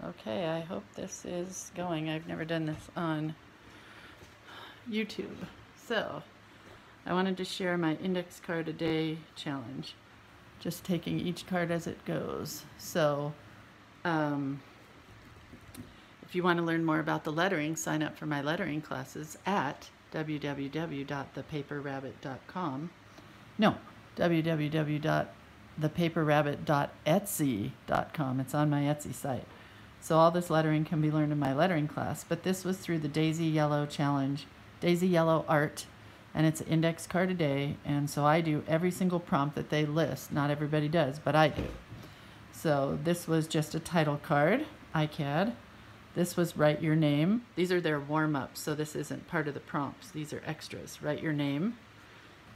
Okay, I hope this is going. I've never done this on YouTube. So, I wanted to share my index card a day challenge. Just taking each card as it goes. So, if you want to learn more about the lettering, sign up for my lettering classes at www.thepaperrabbit.com. No, www.thepaperrabbit.etsy.com. It's on my Etsy site. So all this lettering can be learned in my lettering class, but this was through the Daisy Yellow Challenge, Daisy Yellow Art, and it's an index card a day, and so I do every single prompt that they list. Not everybody does, but I do. So this was just a title card, ICAD. This was write your name. These are their warm-ups, so this isn't part of the prompts. These are extras. Write your name.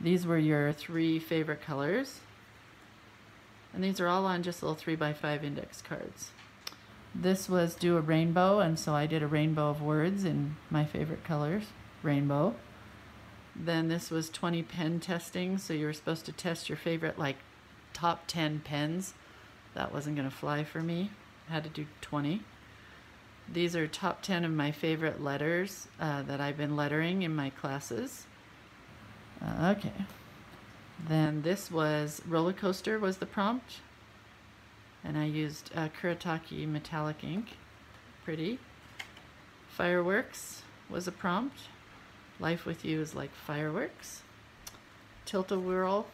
These were your 3 favorite colors. And these are all on just little 3x5 index cards. This was do a rainbow, and so I did a rainbow of words in my favorite colors, rainbow. Then this was 20 pen testing, so you were supposed to test your favorite, like, top 10 pens. That wasn't going to fly for me. I had to do 20. These are top 10 of my favorite letters that I've been lettering in my classes. Okay. Then this was roller coaster was the prompt. And I used Kuretake metallic ink. Pretty. Fireworks was a prompt. Life with you is like fireworks. Tilt-a-whirl.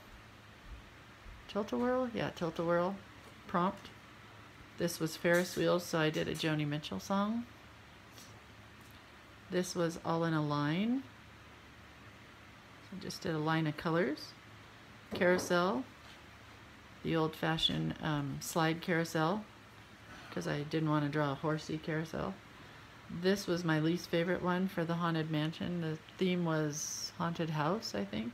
Tilt-a-whirl? Yeah, tilt-a-whirl prompt. This was Ferris wheels, so I did a Joni Mitchell song. This was all in a line. So I just did a line of colors. Carousel. The old-fashioned slide carousel, because I didn't want to draw a horsey carousel. This was my least favorite one for the Haunted Mansion. The theme was Haunted House, I think.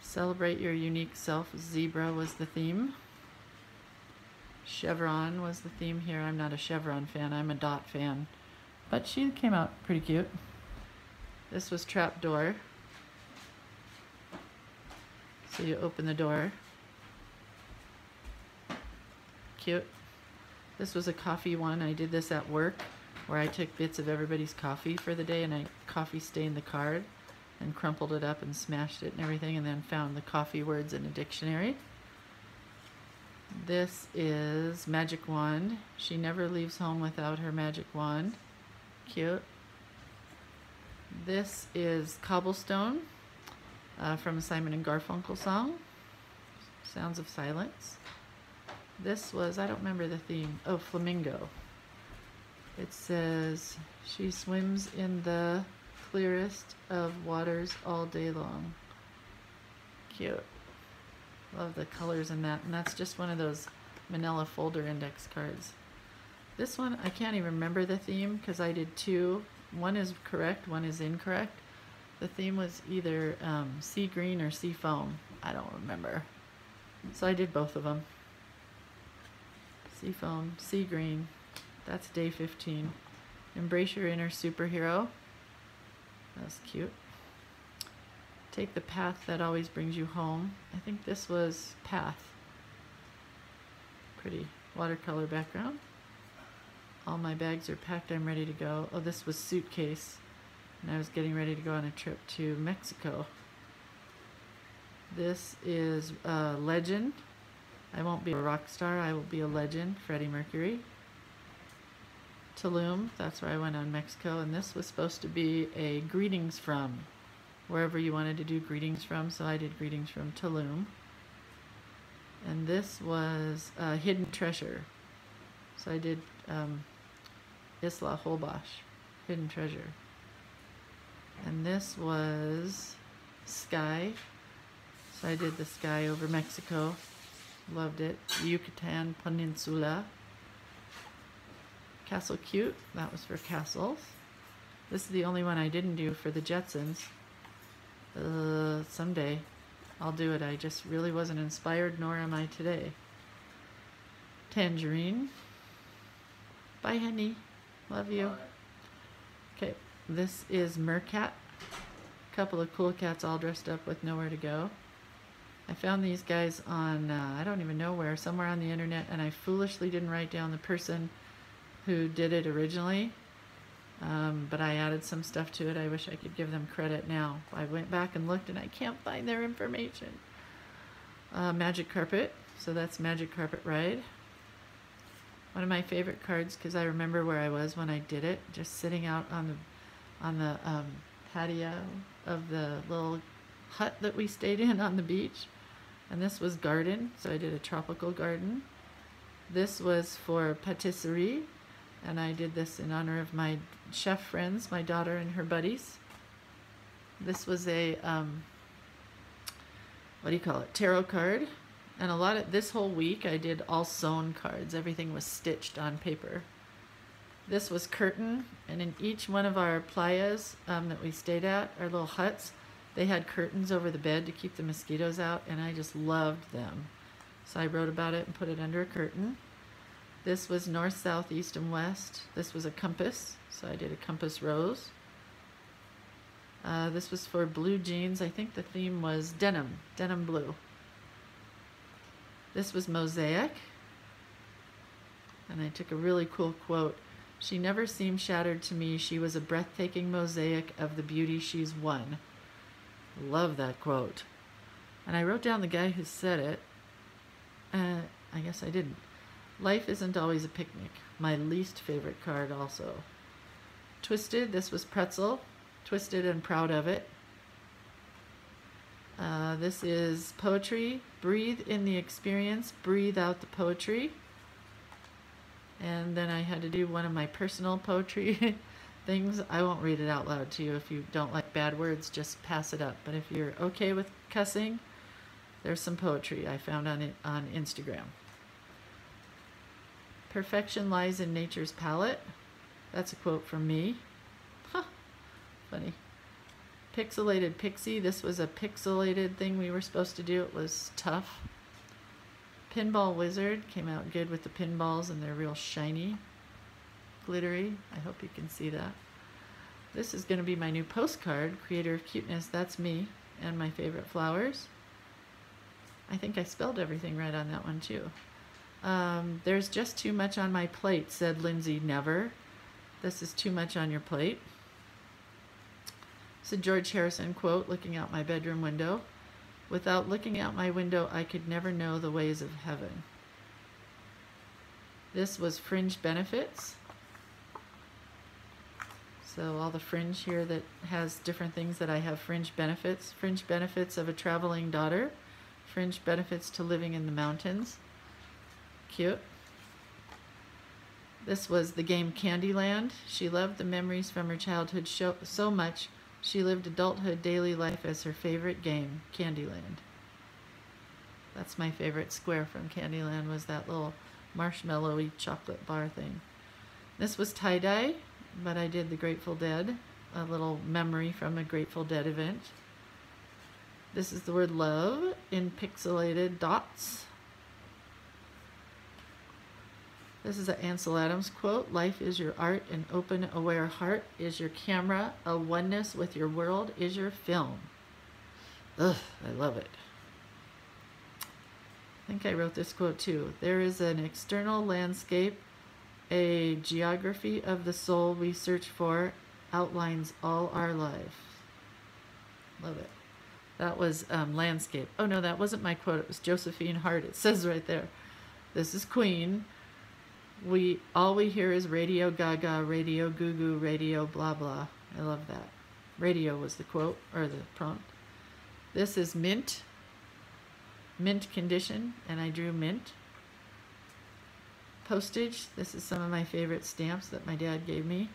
Celebrate your unique self. Zebra was the theme. Chevron was the theme here. I'm not a Chevron fan, I'm a Dot fan. But she came out pretty cute. This was Trapdoor. So you open the door. Cute. This was a coffee one. I did this at work where I took bits of everybody's coffee for the day and I coffee stained the card and crumpled it up and smashed it and everything, and then found the coffee words in a dictionary. This is Magic Wand. She never leaves home without her magic wand. Cute. This is Cobblestone. From a Simon and Garfunkel song, Sounds of Silence. This was, I don't remember the theme, oh, Flamingo. It says, she swims in the clearest of waters all day long. Cute. Love the colors in that, and that's just one of those manila folder index cards. This one, I can't even remember the theme because I did 2. One is correct, one is incorrect. The theme was either sea green or sea foam. I don't remember. So I did both of them. Sea foam, sea green. That's day 15. Embrace your inner superhero. That's cute. Take the path that always brings you home. I think this was Path. Pretty watercolor background. All my bags are packed. I'm ready to go. Oh, this was Suitcase. And I was getting ready to go on a trip to Mexico. This is Legend. I won't be a rock star, I will be a legend. Freddie Mercury. Tulum, that's where I went on Mexico, and this was supposed to be a greetings from, wherever you wanted to do greetings from, so I did greetings from Tulum. And this was Hidden Treasure. So I did Isla Holbox, Hidden Treasure. And this was Sky. So I did the sky over Mexico. Loved it. Yucatan Peninsula. Castle Cute. That was for castles. This is the only one I didn't do for the Jetsons. Someday I'll do it. I just really wasn't inspired, nor am I today. Tangerine. Bye, honey. Love you. Okay. This is Mercat. A couple of cool cats all dressed up with nowhere to go. I found these guys on, I don't even know where, somewhere on the internet, and I foolishly didn't write down the person who did it originally, but I added some stuff to it. I wish I could give them credit now. I went back and looked, and I can't find their information. Magic Carpet, so that's Magic Carpet Ride. One of my favorite cards, because I remember where I was when I did it, just sitting out on the patio of the little hut that we stayed in on the beach. And this was garden, so I did a tropical garden. This was for patisserie, and I did this in honor of my chef friends, my daughter and her buddies. This was a, what do you call it, tarot card. And a lot of, this whole week I did all sewn cards. Everything was stitched on paper. This was curtain, and in each one of our playas that we stayed at, our little huts, they had curtains over the bed to keep the mosquitoes out, and I just loved them. So I wrote about it and put it under a curtain. This was north, south, east, and west. This was a compass, so I did a compass rose. This was for blue jeans. I think the theme was denim blue. This was mosaic, and I took a really cool quote. She never seemed shattered to me. She was a breathtaking mosaic of the beauty she's won. Love that quote. And I wrote down the guy who said it. I guess I didn't. Life isn't always a picnic. My least favorite card also. Twisted, this was pretzel. Twisted and proud of it. This is poetry. Breathe in the experience, breathe out the poetry. And then I had to do one of my personal poetry things. I won't read it out loud to you. If you don't like bad words, just pass it up. But if you're okay with cussing, there's some poetry I found on Instagram. Perfection lies in nature's palette. That's a quote from me. Huh, funny. Pixelated Pixie. This was a pixelated thing we were supposed to do. It was tough. Pinball Wizard came out good with the pinballs, and they're real shiny, glittery. I hope you can see that. This is going to be my new postcard, Creator of Cuteness. That's me and my favorite flowers. I think I spelled everything right on that one too. There's just too much on my plate, said Lindsay Never. This is too much on your plate. It's a George Harrison quote, looking out my bedroom window. Without looking out my window, I could never know the ways of heaven. This was Fringe Benefits. So all the fringe here that has different things that I have fringe benefits. Fringe benefits of a traveling daughter. Fringe benefits to living in the mountains. Cute. This was the game Candyland. She loved the memories from her childhood so much. She lived adulthood daily life as her favorite game, Candyland. That's my favorite square from Candyland, was that little marshmallowy chocolate bar thing. This was tie-dye, but I did the Grateful Dead, a little memory from a Grateful Dead event. This is the word love in pixelated dots. This is an Ansel Adams quote. Life is your art, an open, aware heart is your camera, a oneness with your world is your film. Ugh, I love it. I think I wrote this quote too. There is an external landscape, a geography of the soul we search for, outlines all our life. Love it. That was landscape. Oh no, that wasn't my quote. It was Josephine Hart. It says right there, this is Queen. All we hear is radio gaga, radio goo goo, radio blah blah. I love that. Radio was the quote, or the prompt. This is mint condition, and I drew mint. Postage. This is some of my favorite stamps that my dad gave me,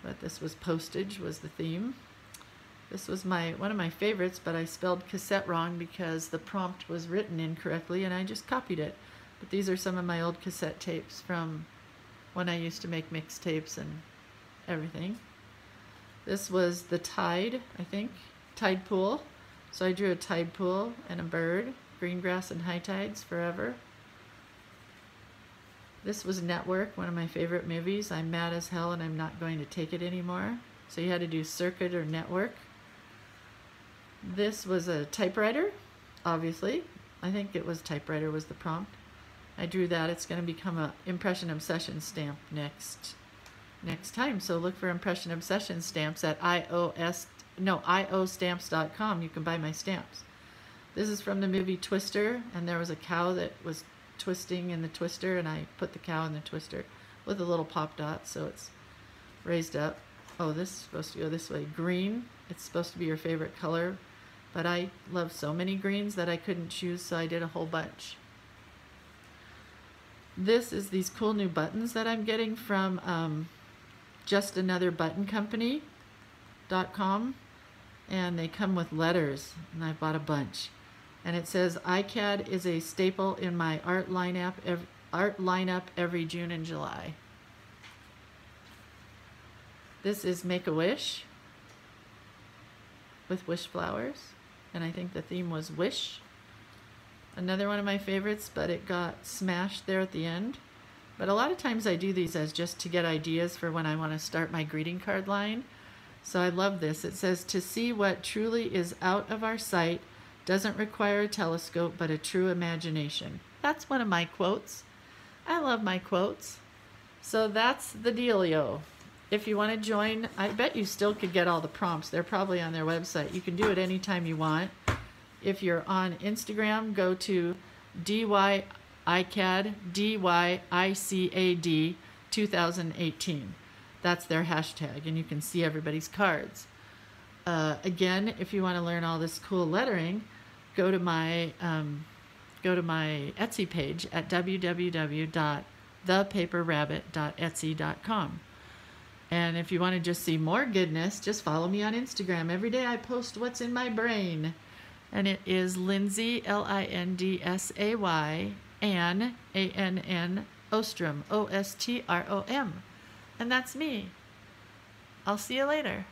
but this was postage was the theme. This was one of my favorites, but I spelled cassette wrong because the prompt was written incorrectly, and I just copied it. But these are some of my old cassette tapes from when I used to make mixtapes and everything. This was the tide, I think, tide pool. So I drew a tide pool and a bird, green grass and high tides forever. This was Network, one of my favorite movies. I'm mad as hell and I'm not going to take it anymore. So you had to do circuit or network. This was a typewriter. obviously. I think it was typewriter was the prompt. I drew that. It's going to become a Impression Obsession stamp next time. So look for Impression Obsession stamps at iostamps.com. You can buy my stamps. This is from the movie Twister, and there was a cow that was twisting in the twister, and I put the cow in the twister with a little pop dot, so it's raised up. Oh, this is supposed to go this way. Green, it's supposed to be your favorite color, but I love so many greens that I couldn't choose, so I did a whole bunch. This is these cool new buttons that I'm getting from JustAnotherButtonCompany.com, and they come with letters, and I bought a bunch. And it says, ICAD is a staple in my art lineup every June and July. This is Make-A-Wish with wish flowers, and I think the theme was wish. Another one of my favorites, but it got smashed there at the end. But a lot of times I do these as just to get ideas for when I want to start my greeting card line. So I love this. It says, to see what truly is out of our sight doesn't require a telescope, but a true imagination. That's one of my quotes. I love my quotes. So that's the dealio. If you want to join, I bet you still could get all the prompts. They're probably on their website. You can do it anytime you want. If you're on Instagram, go to DYICAD, DYICAD 2018. That's their hashtag, and you can see everybody's cards. Again, if you want to learn all this cool lettering, go to my Etsy page at www.thepaperrabbit.etsy.com. And if you want to just see more goodness, just follow me on Instagram. Every day I post what's in my brain. And it is Lindsay, Lindsay, Ann, Ostrom, Ostrom. And that's me. I'll see you later.